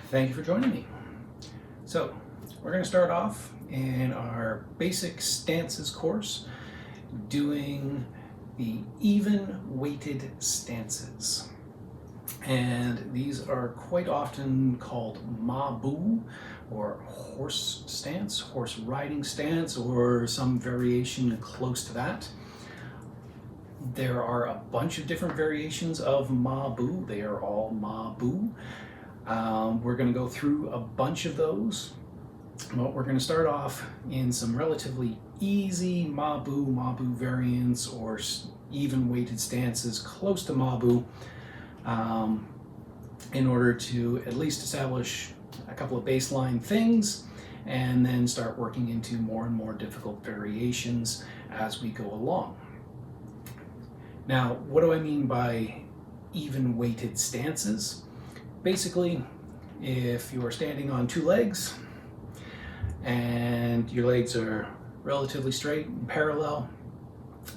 Thank you for joining me. So, we're going to start off in our basic stances course doing the even weighted stances. And these are quite often called Ma-Bu or horse stance, horse riding stance, or some variation close to that. There are a bunch of different variations of Ma-Bu. They are all Ma-Bu. We're going to go through a bunch of those, but we're going to start off in some relatively easy Ma-Bu variants or even weighted stances close to Ma-Bu in order to at least establish a couple of baseline things and then start working into more and more difficult variations as we go along. Now, what do I mean by even weighted stances? Basically, if you are standing on two legs and your legs are relatively straight and parallel,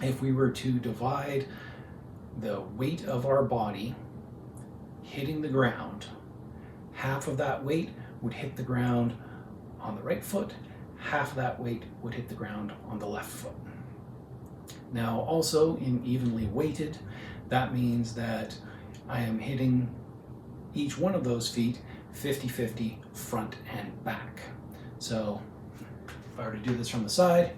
if we were to divide the weight of our body hitting the ground, half of that weight would hit the ground on the right foot, half of that weight would hit the ground on the left foot. Now, also in evenly weighted, that means that I am hitting each one of those feet 50-50 front and back. So if I were to do this from the side,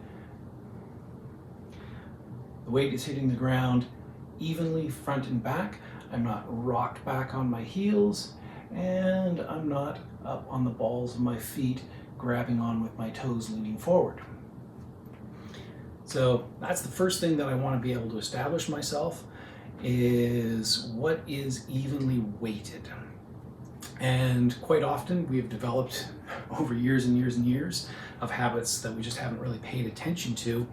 the weight is hitting the ground evenly front and back. I'm not rocked back on my heels, and I'm not up on the balls of my feet grabbing on with my toes leaning forward. So that's the first thing that I want to be able to establish myself is what is evenly weighted. And quite often we've developed over years and years and years of habits that we just haven't really paid attention to,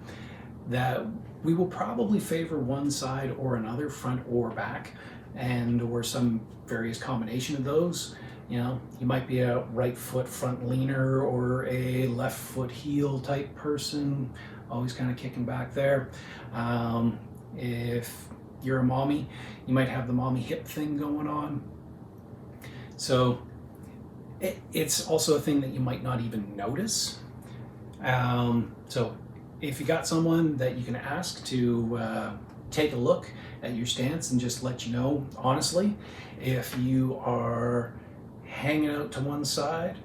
that we will probably favor one side or another, front or back, and or some various combination of those. You know, you might be a right foot front leaner or a left foot heel type person, always kind of kicking back there. If you're a mommy, you might have the mommy hip thing going on. So it's also a thing that you might not even notice. So if you got someone that you can ask to take a look at your stance and just let you know honestly if you are hanging out to one side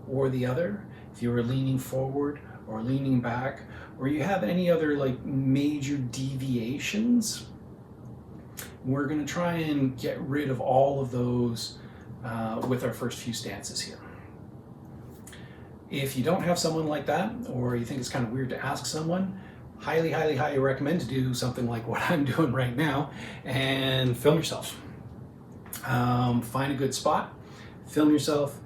or the other, if you are leaning forward or leaning back, or you have any other like major deviations, we're going to try and get rid of all of those with our first few stances here. If you don't have someone like that, or you think it's kind of weird to ask someone, highly recommend to do something like what I'm doing right now and film yourself. Find a good spot, film yourself,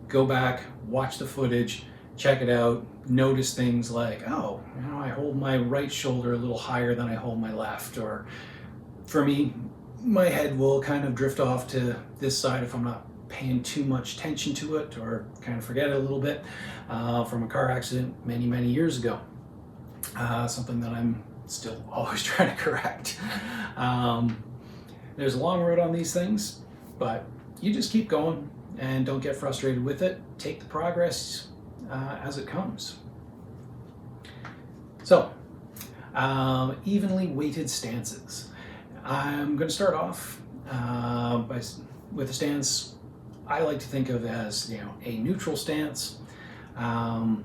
go back, watch the footage, check it out, notice things like, oh, you know, I hold my right shoulder a little higher than I hold my left, or for me, my head will kind of drift off to this side if I'm not paying too much attention to it, or kind of forget it a little bit from a car accident many years ago. Something that I'm still always trying to correct. There's a long road on these things, but you just keep going and don't get frustrated with it. Take the progress as it comes. So, evenly weighted stances. I'm going to start off with a stance I like to think of as, you know, a neutral stance, and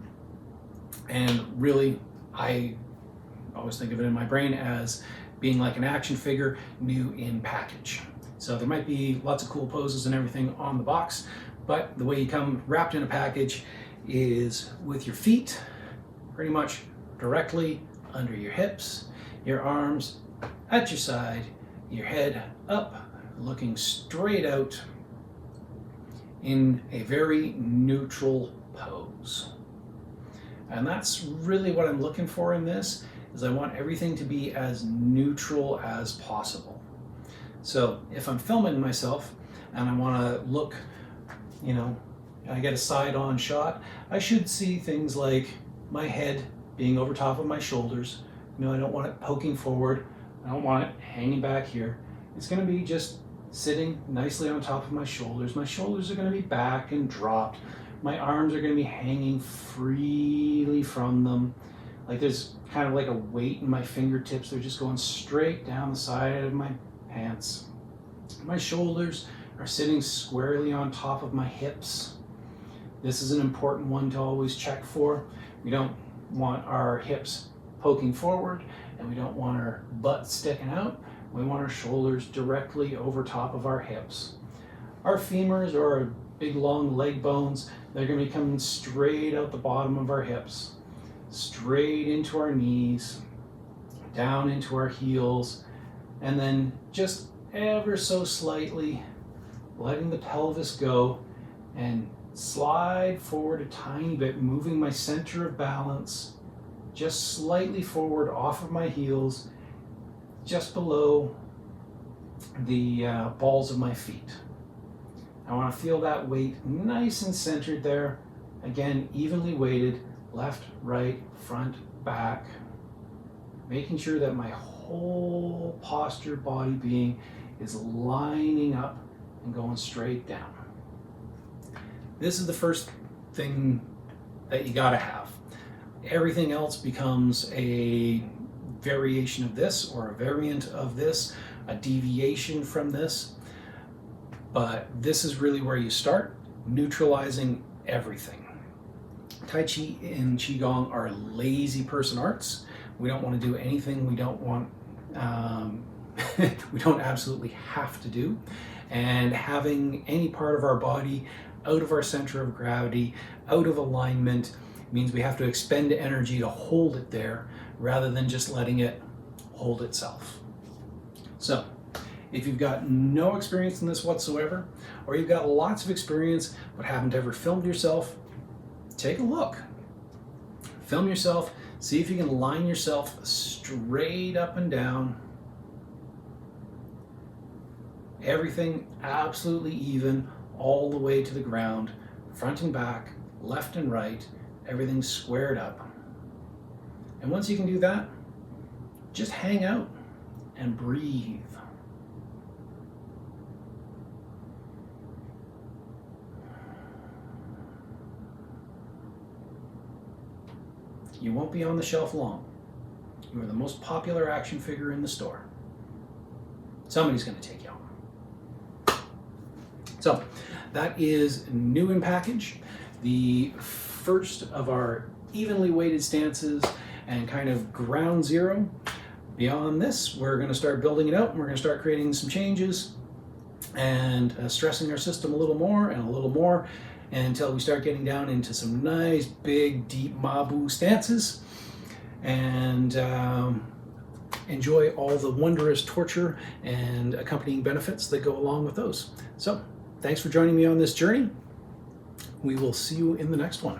really I always think of it in my brain as being like an action figure new in package. So there might be lots of cool poses and everything on the box, but the way you come wrapped in a package is with your feet pretty much directly under your hips, your arms at your side, your head up, looking straight out in a very neutral pose. And that's really what I'm looking for in this, is I want everything to be as neutral as possible. So if I'm filming myself and I want to look, you know, I get a side-on shot, I should see things like my head being over top of my shoulders. You know, I don't want it poking forward. I don't want it hanging back here. It's going to be just sitting nicely on top of my shoulders. My shoulders are going to be back and dropped. My arms are going to be hanging freely from them. Like there's kind of like a weight in my fingertips. They're just going straight down the side of my pants. My shoulders are sitting squarely on top of my hips. This is an important one to always check for. We don't want our hips poking forward, and we don't want our butt sticking out. We want our shoulders directly over top of our hips. Our femurs, or our big long leg bones, they're going to be coming straight out the bottom of our hips, straight into our knees, down into our heels, and then just ever so slightly letting the pelvis go and slide forward a tiny bit, moving my center of balance just slightly forward off of my heels, just below the balls of my feet. I want to feel that weight nice and centered there. Again, evenly weighted, left, right, front, back, making sure that my whole posture, body being is lining up and going straight down. This is the first thing that you gotta have. Everything else becomes a variation of this, or a variant of this, a deviation from this. But this is really where you start, neutralizing everything. Tai Chi and Qigong are lazy person arts. We don't want to do anything we don't want, we don't absolutely have to do. And having any part of our body out of our center of gravity, out of alignment, means we have to expend energy to hold it there rather than just letting it hold itself. So, if you've got no experience in this whatsoever, or you've got lots of experience but haven't ever filmed yourself, take a look. Film yourself, see if you can line yourself straight up and down. Everything absolutely even, all the way to the ground, front and back, left and right, everything squared up. And once you can do that, just hang out and breathe. You won't be on the shelf long. You are the most popular action figure in the store. Somebody's going to take you home. So that is new in package. The first of our evenly weighted stances and kind of ground zero. Beyond this, we're going to start building it out, and we're going to start creating some changes and stressing our system a little more and a little more, until we start getting down into some nice, big, deep Mabu stances, and enjoy all the wondrous torture and accompanying benefits that go along with those. So, thanks for joining me on this journey. We will see you in the next one.